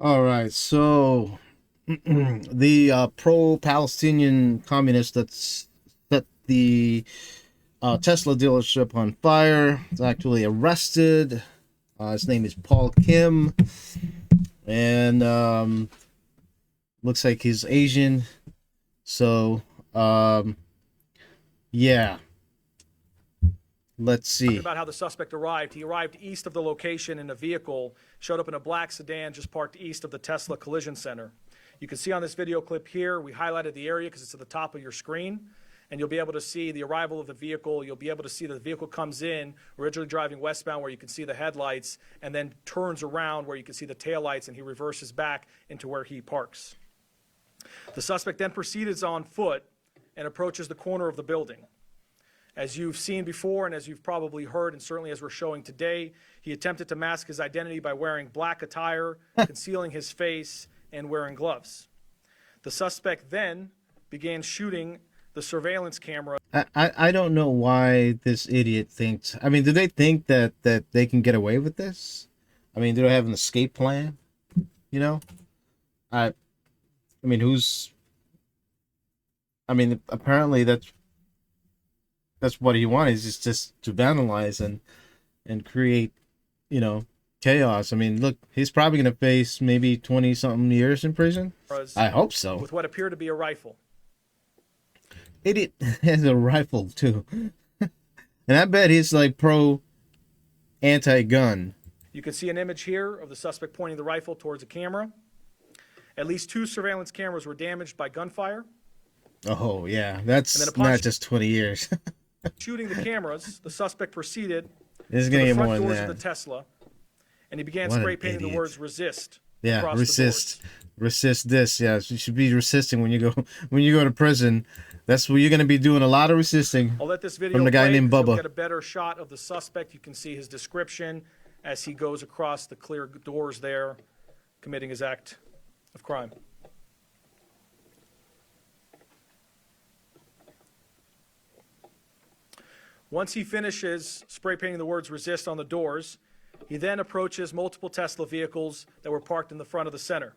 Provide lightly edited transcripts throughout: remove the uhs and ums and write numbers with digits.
All right, so the pro-Palestinian communists that set the Tesla dealership on fire is actually arrested. His name is Paul Kim, and looks like he's Asian. So, um, yeah, let's Talking see. about how the suspect arrived. He arrived east of the location in a vehicle, showed up in a black sedan just parked east of the Tesla collision center. You can see on this video clip here, we highlighted the area because it's at the top of your screen, and you'll be able to see the arrival of the vehicle. You'll be able to see that the vehicle comes in, originally driving westbound where you can see the headlights, and then turns around where you can see the taillights, and he reverses back into where he parks. The suspect then proceeds on foot and approaches the corner of the building. As you've seen before, and as you've probably heard, and certainly as we're showing today, he attempted to mask his identity by wearing black attire, concealing his face, and wearing gloves. The suspect then began shooting the surveillance camera. I don't know why this idiot thinks. I mean, do they think that they can get away with this? I mean, do they have an escape plan? You know, I I mean, who's? I mean, apparently that's what he wanted, is just to vandalize and create, you know, chaos. I mean, look, he's probably gonna face maybe 20 something years in prison. I hope so. With what appeared to be a rifle. Idiot has a rifle too, and I bet he's like pro anti-gun. You can see an image here of the suspect pointing the rifle towards a camera. At least 2 surveillance cameras were damaged by gunfire. Oh yeah, that's upon not just 20 years. Shooting the cameras, the suspect proceeded This is to gonna the get more front than doors of the that. Tesla, and he began What an spray painting the idiot. words "resist" Yeah, across the resist, doors. resist this. Yeah, you should be resisting when you go to prison. That's what you're gonna be doing, a lot of resisting I'll let this video from the guy play named because you'll Bubba. get a better shot of the suspect. You can see his description as he goes across the clear doors there, committing his act of crime. Once he finishes spray painting the words "resist" on the doors, he then approaches multiple Tesla vehicles that were parked in the front of the center.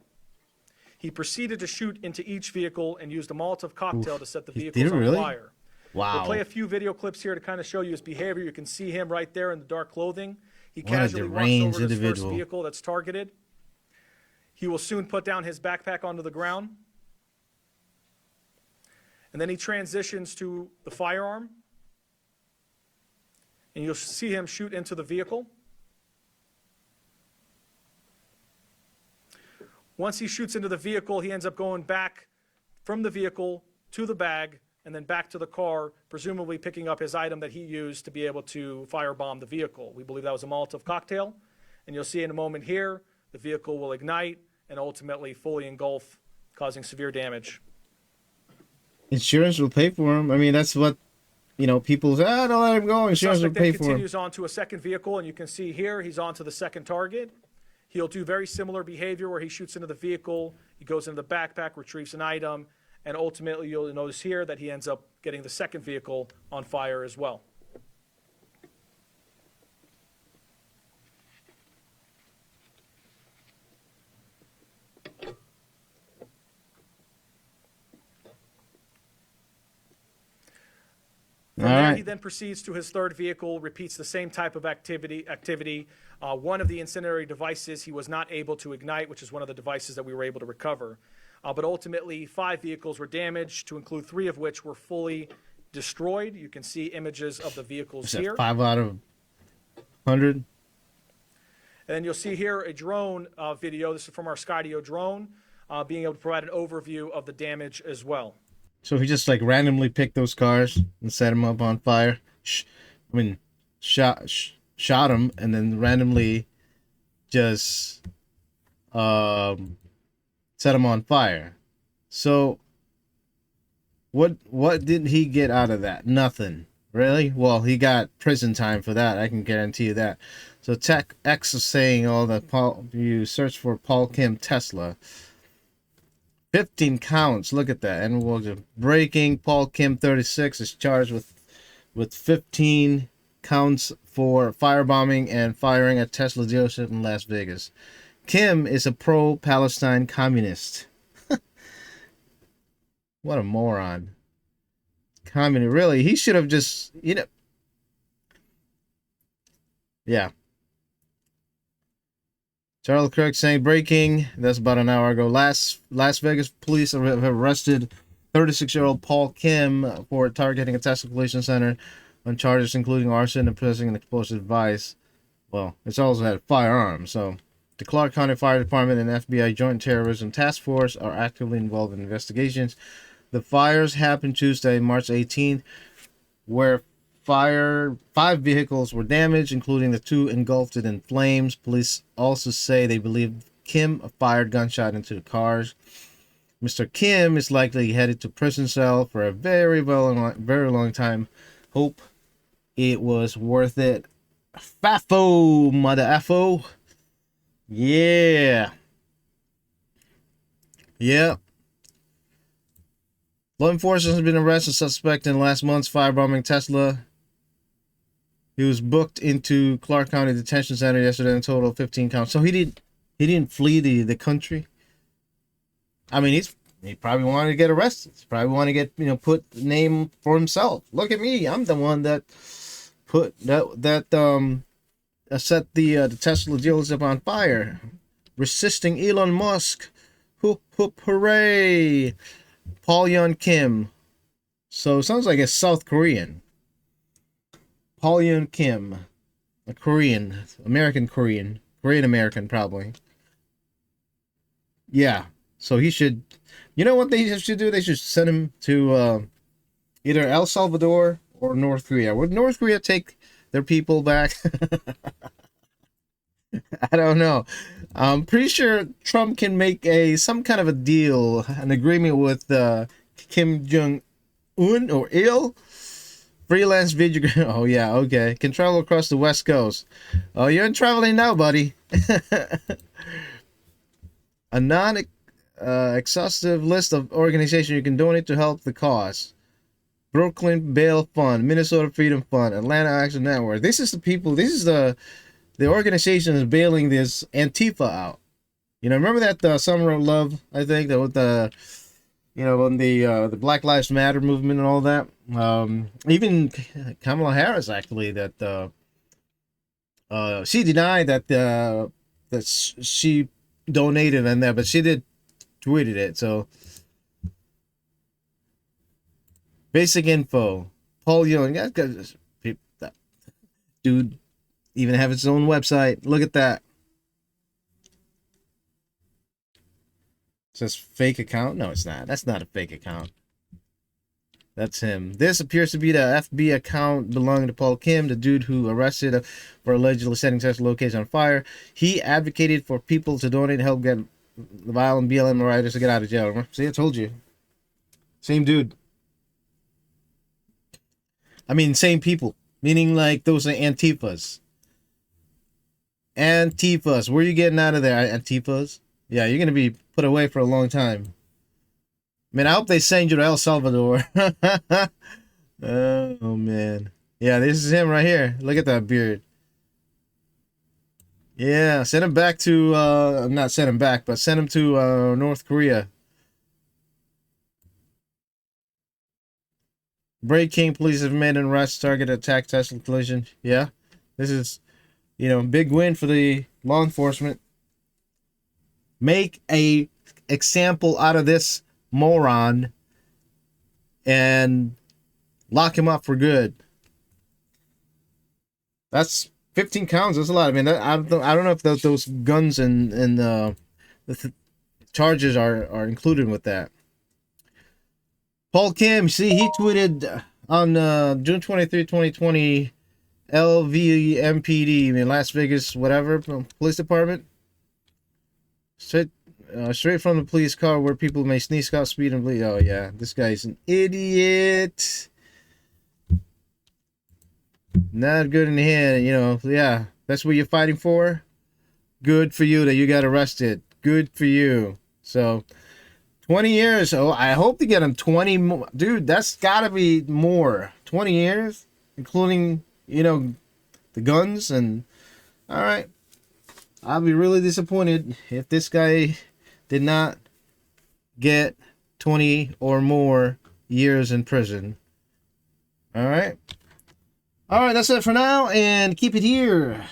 He proceeded to shoot into each vehicle and used a Molotov cocktail to set the He vehicles did it on really? fire. We'll Wow. play a few video clips here to kind of show you his behavior. You can see him right there in the dark clothing. He What a casually walks deranged over to his first individual. vehicle that's targeted. He will soon put down his backpack onto the ground. And then he transitions to the firearm. And you'll see him shoot into the vehicle. Once he shoots into the vehicle, he ends up going back from the vehicle to the bag and then back to the car, presumably picking up his item that he used to be able to firebomb the vehicle. We believe that was a Molotov cocktail. And you'll see in a moment here, the vehicle will ignite and ultimately fully engulf, causing severe damage. Insurance will pay for him. I mean, that's what, people say. Ah, don't let him go. The Insurance will suspect then pay for him. continues on to a second vehicle, and you can see here he's on to the second target. He'll do very similar behavior where he shoots into the vehicle, he goes into the backpack, retrieves an item, and ultimately you'll notice here that he ends up getting the second vehicle on fire as well. From All there, right. he then proceeds to his third vehicle, repeats the same type of activity. One of the incendiary devices he was not able to ignite, which is one of the devices that we were able to recover. But ultimately, 5 vehicles were damaged, to include 3 of which were fully destroyed. You can see images of the vehicles Is that here. 5 out of 100? And then you'll see here a drone video. This is from our Skydio drone, being able to provide an overview of the damage as well. So he just like randomly picked those cars and set them up on fire. Shot them and then randomly just set them on fire. So what did he get out of that? Nothing. Really? Well, he got prison time for that. I can guarantee you that. So Tech X is saying all that you search for Paul Kim Tesla. 15 counts. Look at that. And we'll just breaking. Paul Kim 36 is charged with 15 counts for firebombing and firing a Tesla dealership in Las Vegas. Kim is a pro-Palestine communist. What a moron. Communist, really? He should have just, yeah. Charles Kirk saying breaking. That's about an hour ago. Las Vegas police have arrested 36-year-old Paul Kim for targeting a Tesla collision center on charges including arson and possessing an explosive device. Well, it's also had firearms. So, the Clark County Fire Department and FBI Joint Terrorism Task Force are actively involved in investigations. The fires happened Tuesday, March 18th, where 5 vehicles were damaged, including the 2 engulfed in flames. Police also say they believe Kim fired gunshot into the cars. Mr. Kim is likely headed to prison cell for a very long time. Hope it was worth it. Fafo, mother effo. Yeah. Yeah. Law enforcement has been arrested suspect in last month's firebombing Tesla. He was booked into Clark County Detention Center yesterday in a total of 15 counts. So he didn't flee the country. I mean, he probably wanted to get arrested. He probably wanted to get, put the name for himself. Look at me. I'm the one that put set the Tesla dealership on fire. Resisting Elon Musk. Hoop hoop hooray. Paul Hyon Kim. So it sounds like a South Korean. Paul Hyon Kim. A Korean. American Korean. Korean American probably. Yeah. So he should, you know what they should do? They should send him to either El Salvador or North Korea. Would North Korea take their people back? I don't know. I'm pretty sure Trump can make some kind of a deal, an agreement with Kim Jong-un or Il. Freelance video. Oh, yeah, okay. Can travel across the West Coast. Oh, you're traveling now, buddy. A non-exhaustive list of organizations you can donate to help the cause. Brooklyn Bail Fund, Minnesota Freedom Fund, Atlanta Action Network. This is the people, this is the organization is bailing this Antifa out. Remember that Summer of Love, I think, that with the, on the Black Lives Matter movement and all that. Even Kamala Harris, actually, that she denied that she donated on that, but she did tweeted it. So basic info. Paul Hyon, dude, even have its own website. Look at that. It says fake account. No, it's not. That's not a fake account. That's him. This appears to be the FB account belonging to Paul Kim, the dude who arrested for allegedly setting Tesla location on fire. He advocated for people to donate to help get the violent BLM riders to get out of jail. Remember? See, I told you. Same dude. I mean, same people. Meaning, like, those are Antifas. Antifas. Where are you getting out of there, Antifas? Yeah, you're going to be put away for a long time. I mean, I hope they send you to El Salvador. Oh, man. Yeah, this is him right here. Look at that beard. Yeah, send him back to, not send him back, but send him to North Korea. Breaking, police have made an arrest, target attack, Tesla collision. Yeah, this is, big win for the law enforcement. Make a example out of this moron and lock him up for good. That's 15 counts. That's a lot. I mean, I don't know if those guns and the charges are included with that. Paul Kim, see, he tweeted on June 23, 2020, LVMPD, Las Vegas, whatever, police department. Straight from the police car where people may sneak out, speed, and bleed. Oh, yeah, this guy's an idiot. Not good in the head, yeah. That's what you're fighting for? Good for you that you got arrested. Good for you. So, 20 years. Oh, I hope to get him 20 more. Dude, that's got to be more. 20 years? Including, the guns and... All right. I'll be really disappointed if this guy did not get 20 or more years in prison. All right. All right, that's it for now, and keep it here.